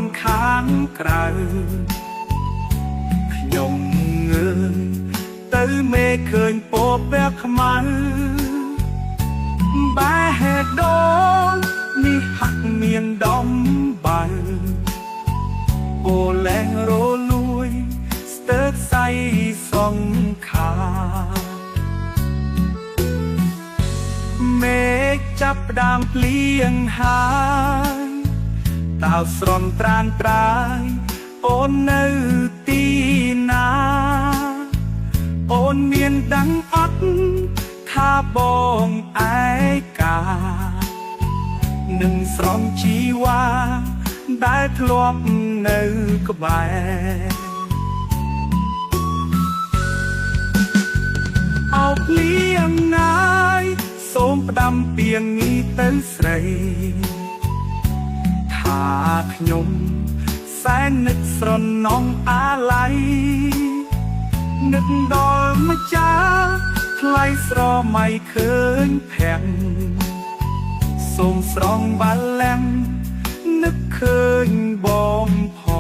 នខាងក្រៅខ្ញុំងើយទៅមេឃើញពពែខ្មៅបែហេតុដូននេះហាក់មានដំបៅអូលែងរលួយស្ទើរសៃសងខាមេឃចាប់ផ្ដើមភ្លៀងហើយតើស្រន់ត្រានត្រាយអូននៅទីណាអូនមានដឹងអត់ថាបងឯកានឹងស្រង់ជីវ៉ាដែលធ្លាប់នៅក្បែរអោបលៀងណាយសូមផ្ដាំពីងនេះទៅស្រីថាខ្ញុំសែននឹកស្រណងអាឡ័យនឹកដល់ម្ចាស់ថ្លៃស្រមៃឃើញភាំងសូមស្រង់បាឡាំងនឹកឃើញបងផង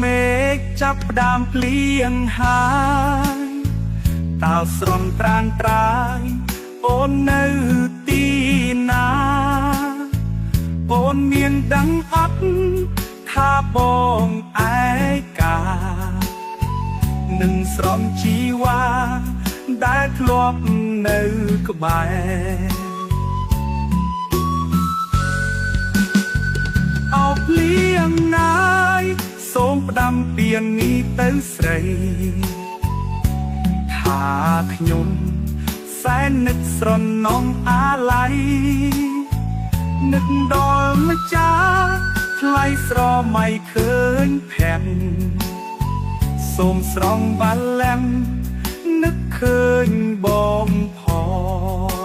មេឃចាប់ផ្ដើមភ្លៀងហើយតើស្រន់ត្រានត្រាយអូននៅទីណាអូនមានដឹងអត់ថាបងឯកានឹងស្រន់ជីវ៉ាដែលធ្លាប់នៅក្បែរអោបលៀងណាយសូមផ្ដាំពីងនេះទៅស្រីថាខ្ញុំសែននឹកស្រណងអាឡ័យនឹកដល់ម្ចាស់ថ្លៃស្រមៃឃើញភាំងសូមស្រង់បាឡាំងនឹកឃើញបងផង